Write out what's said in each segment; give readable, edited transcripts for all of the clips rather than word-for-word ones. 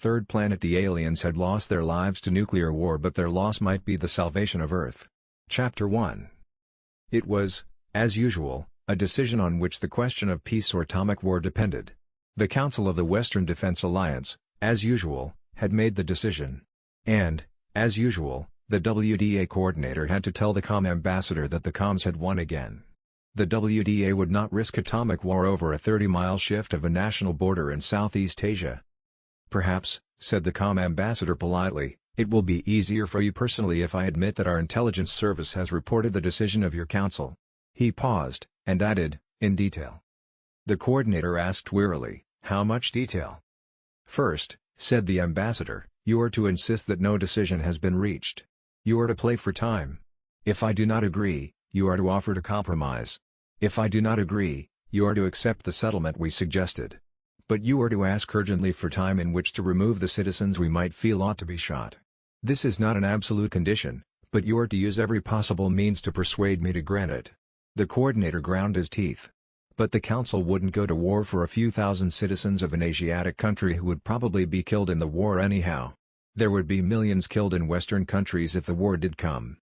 Third planet: the aliens had lost their lives to nuclear war, but their loss might be the salvation of Earth. Chapter 1. It was, as usual, a decision on which the question of peace or atomic war depended. The Council of the Western Defense Alliance, as usual, had made the decision. And, as usual, the WDA coordinator had to tell the COM ambassador that the COMs had won again. The WDA would not risk atomic war over a 30-mile shift of a national border in Southeast Asia. "Perhaps," said the COM ambassador politely, "it will be easier for you personally if I admit that our intelligence service has reported the decision of your council." He paused, and added, "in detail." The coordinator asked wearily, "How much detail?" "First," said the ambassador, "you are to insist that no decision has been reached. You are to play for time. If I do not agree, you are to offer to compromise. If I do not agree, you are to accept the settlement we suggested. But you are to ask urgently for time in which to remove the citizens we might feel ought to be shot. This is not an absolute condition, but you are to use every possible means to persuade me to grant it." The coordinator ground his teeth. But the council wouldn't go to war for a few thousand citizens of an Asiatic country who would probably be killed in the war anyhow. There would be millions killed in Western countries if the war did come.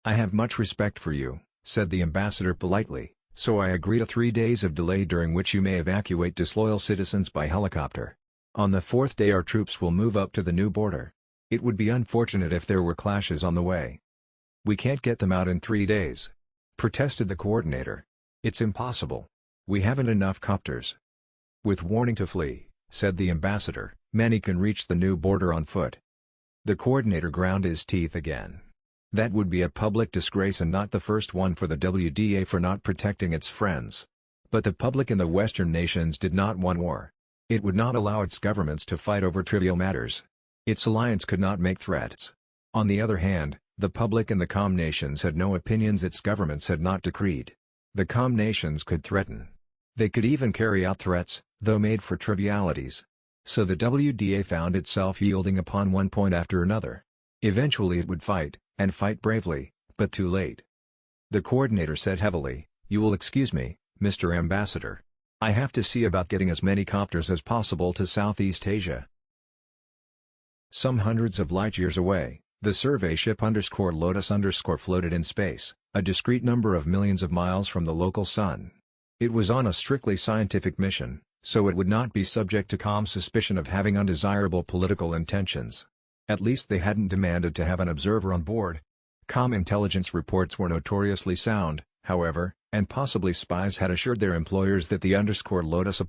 "I have much respect for you," said the ambassador politely, "so I agree to 3 days of delay during which you may evacuate disloyal citizens by helicopter. On the 4th day our troops will move up to the new border. It would be unfortunate if there were clashes on the way." "We can't get them out in 3 days," protested the coordinator. "It's impossible. We haven't enough copters." "With warning to flee," said the ambassador, "many can reach the new border on foot." The coordinator ground his teeth again. That would be a public disgrace, and not the first one for the WDA for not protecting its friends. But the public in the Western nations did not want war. It would not allow its governments to fight over trivial matters. Its alliance could not make threats. On the other hand, the public in the COM nations had no opinions its governments had not decreed. The COM nations could threaten. They could even carry out threats, though made for trivialities. So the WDA found itself yielding upon one point after another. Eventually it would fight, and fight bravely, but too late. The coordinator said heavily, "You will excuse me, Mr. Ambassador. I have to see about getting as many copters as possible to Southeast Asia." Some hundreds of light-years away, the survey ship _Lotus_ floated in space, a discrete number of millions of miles from the local sun. It was on a strictly scientific mission, so it would not be subject to COM suspicion of having undesirable political intentions. At least they hadn't demanded to have an observer on board. COM intelligence reports were notoriously sound, however, and possibly spies had assured their employers that the _Lotus_S_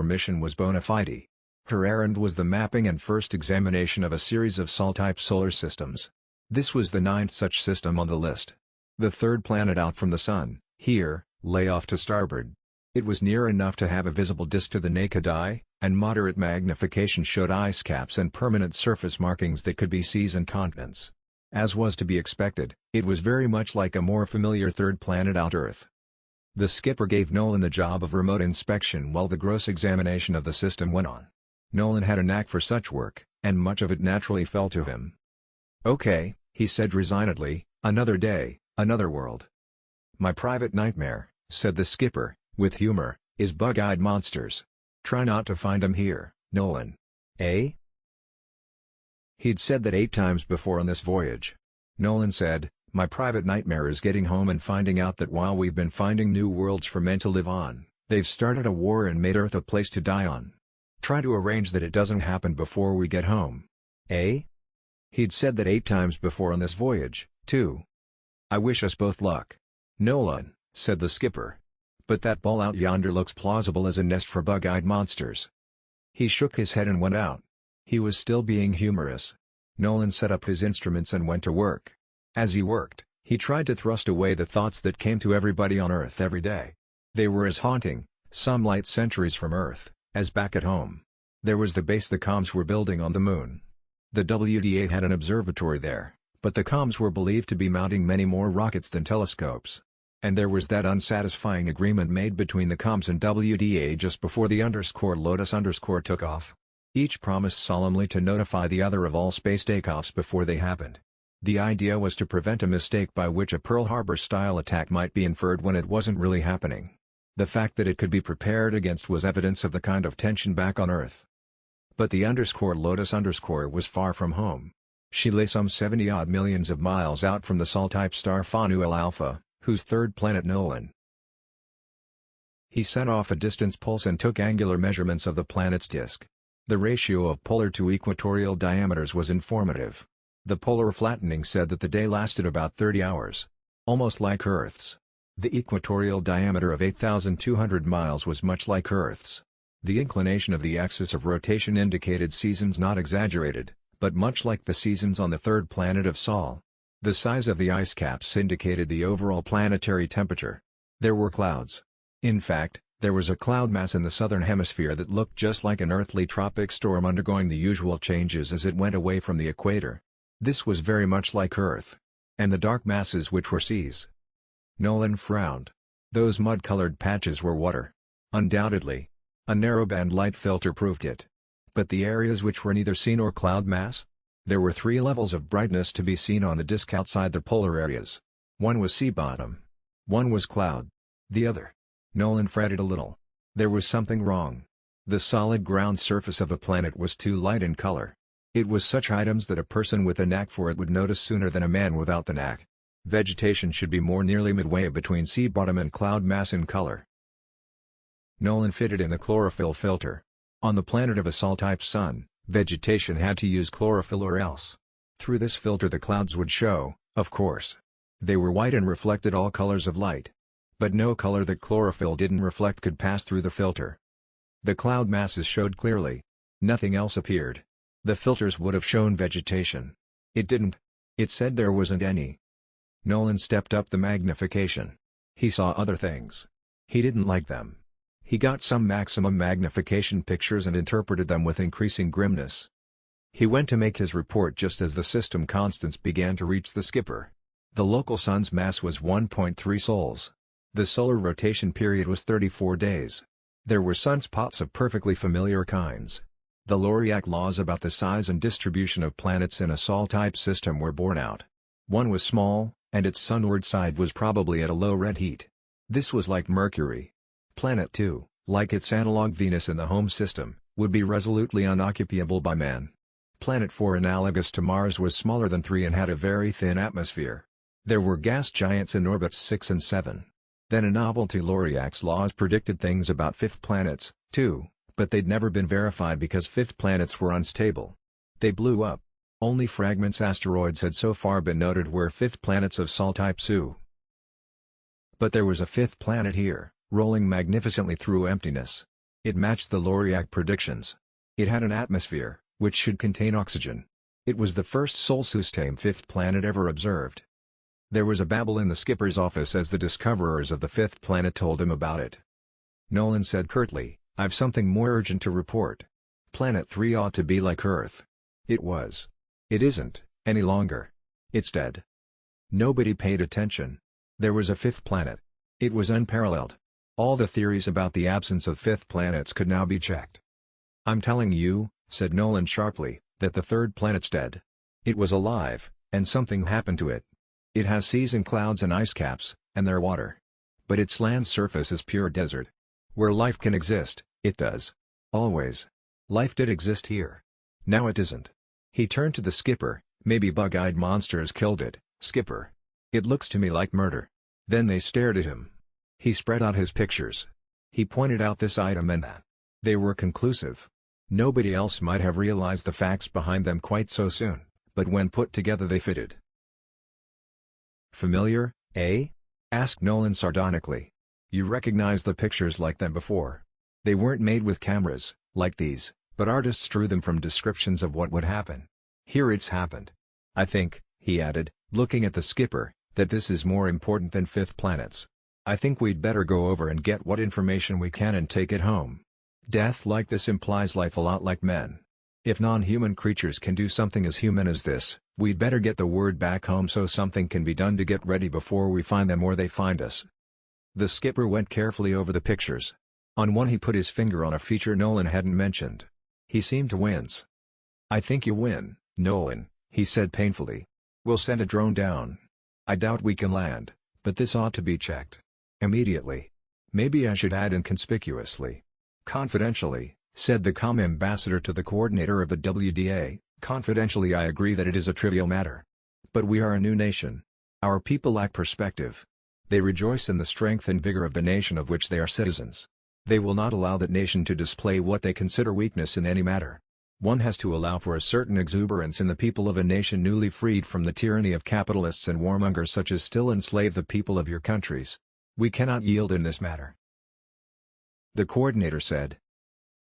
mission was bona fide. Her errand was the mapping and first examination of a series of Sol-type solar systems. This was the 9th such system on the list. The third planet out from the Sun, here, lay off to starboard. It was near enough to have a visible disk to the naked eye, and moderate magnification showed ice caps and permanent surface markings that could be seas and continents. As was to be expected, it was very much like a more familiar third planet out Earth. The skipper gave Nolan the job of remote inspection while the gross examination of the system went on. Nolan had a knack for such work, and much of it naturally fell to him. "Okay," he said resignedly, "another day, another world." "My private nightmare," said the skipper, with humor, "is bug-eyed monsters. Try not to find 'em here, Nolan." "Eh?" He'd said that 8 times before on this voyage. Nolan said, "My private nightmare is getting home and finding out that while we've been finding new worlds for men to live on, they've started a war and made Earth a place to die on. Try to arrange that it doesn't happen before we get home." "Eh?" He'd said that 8 times before on this voyage, too. "I wish us both luck, Nolan," said the skipper. "But that ball out yonder looks plausible as a nest for bug-eyed monsters." He shook his head and went out. He was still being humorous. Nolan set up his instruments and went to work. As he worked, he tried to thrust away the thoughts that came to everybody on Earth every day. They were as haunting, some light centuries from Earth, as back at home. There was the base the COMs were building on the Moon. The WDA had an observatory there, but the COMs were believed to be mounting many more rockets than telescopes. And there was that unsatisfying agreement made between the COMs and WDA just before the _Lotus_ took off. Each promised solemnly to notify the other of all space takeoffs before they happened. The idea was to prevent a mistake by which a Pearl Harbor-style attack might be inferred when it wasn't really happening. The fact that it could be prepared against was evidence of the kind of tension back on Earth. But the _Lotus_ was far from home. She lay some 70-odd millions of miles out from the Sol-type star Phanuel Alpha, whose third planet Nolan. He set off a distance pulse and took angular measurements of the planet's disk. The ratio of polar to equatorial diameters was informative. The polar flattening said that the day lasted about 30 hours. Almost like Earth's. The equatorial diameter of 8,200 miles was much like Earth's. The inclination of the axis of rotation indicated seasons not exaggerated, but much like the seasons on the third planet of Sol. The size of the ice caps indicated the overall planetary temperature. There were clouds. In fact, there was a cloud mass in the southern hemisphere that looked just like an earthly tropic storm undergoing the usual changes as it went away from the equator. This was very much like Earth. And the dark masses which were seas. Nolan frowned. Those mud-colored patches were water. Undoubtedly. A narrowband light filter proved it. But the areas which were neither sea nor cloud mass? There were 3 levels of brightness to be seen on the disk outside the polar areas. One was sea bottom. One was cloud. The other. Nolan fretted a little. There was something wrong. The solid ground surface of the planet was too light in color. It was such items that a person with a knack for it would notice sooner than a man without the knack. Vegetation should be more nearly midway between sea bottom and cloud mass in color. Nolan fitted in the chlorophyll filter. On the planet of a Sol-type sun, vegetation had to use chlorophyll or else. Through this filter the clouds would show, of course. They were white and reflected all colors of light. But no color that chlorophyll didn't reflect could pass through the filter. The cloud masses showed clearly. Nothing else appeared. The filters would have shown vegetation. It didn't. It said there wasn't any. Nolan stepped up the magnification. He saw other things. He didn't like them. He got some maximum magnification pictures and interpreted them with increasing grimness. He went to make his report just as the system constants began to reach the skipper. The local sun's mass was 1.3 sols. The solar rotation period was 34 days. There were sunspots of perfectly familiar kinds. The Loriak laws about the size and distribution of planets in a Sol-type system were borne out. One was small, and its sunward side was probably at a low red heat. This was like Mercury. Planet 2, like its analog Venus in the home system, would be resolutely unoccupable by man. Planet 4, analogous to Mars, was smaller than 3 and had a very thin atmosphere. There were gas giants in orbits 6 and 7. Then a novelty: Loriak's laws predicted things about fifth planets, too, but they'd never been verified because fifth planets were unstable. They blew up. Only fragments asteroids had so far been noted where fifth planets of Sol-type Su. But there was a fifth planet here, rolling magnificently through emptiness. It matched the Loriak predictions. It had an atmosphere, which should contain oxygen. It was the first Sol system fifth planet ever observed. There was a babble in the skipper's office as the discoverers of the fifth planet told him about it. Nolan said curtly, "I've something more urgent to report. Planet 3 ought to be like Earth." It was. It isn't, any longer. It's dead. Nobody paid attention. There was a fifth planet. It was unparalleled. All the theories about the absence of fifth planets could now be checked. "I'm telling you," said Nolan sharply, "that the third planet's dead. It was alive, and something happened to it. It has seas and clouds and ice caps, and they're water. But its land surface is pure desert. Where life can exist, it does. Always. Life did exist here. Now it isn't." He turned to the skipper. "Maybe bug-eyed monsters killed it, skipper. It looks to me like murder." Then they stared at him. He spread out his pictures. He pointed out this item and that. They were conclusive. Nobody else might have realized the facts behind them quite so soon, but when put together they fitted. "Familiar, eh?" asked Nolan sardonically. "You recognize the pictures like them before. They weren't made with cameras, like these, but artists drew them from descriptions of what would happen. Here it's happened. I think," he added, looking at the skipper, "that this is more important than fifth planets. I think we'd better go over and get what information we can and take it home. Death like this implies life a lot like men. If non-human creatures can do something as human as this, we'd better get the word back home so something can be done to get ready before we find them or they find us." The skipper went carefully over the pictures. On one he put his finger on a feature Nolan hadn't mentioned. He seemed to wince. "I think you win, Nolan," he said painfully. "We'll send a drone down. I doubt we can land, but this ought to be checked. Immediately. Maybe I should add inconspicuously. Confidentially, said the COM ambassador to the coordinator of the WDA, confidentially I agree that it is a trivial matter. But we are a new nation. Our people lack perspective. They rejoice in the strength and vigor of the nation of which they are citizens. They will not allow that nation to display what they consider weakness in any matter. One has to allow for a certain exuberance in the people of a nation newly freed from the tyranny of capitalists and warmongers such as still enslave the people of your countries. We cannot yield in this matter. The coordinator said.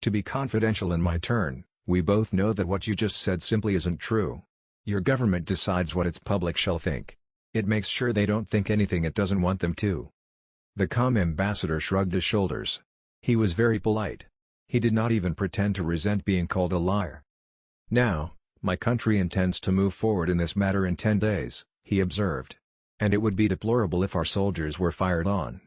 To be confidential in my turn, we both know that what you just said simply isn't true. Your government decides what its public shall think. It makes sure they don't think anything it doesn't want them to. The COM ambassador shrugged his shoulders. He was very polite. He did not even pretend to resent being called a liar. Now, my country intends to move forward in this matter in 10 days, he observed. And it would be deplorable if our soldiers were fired on.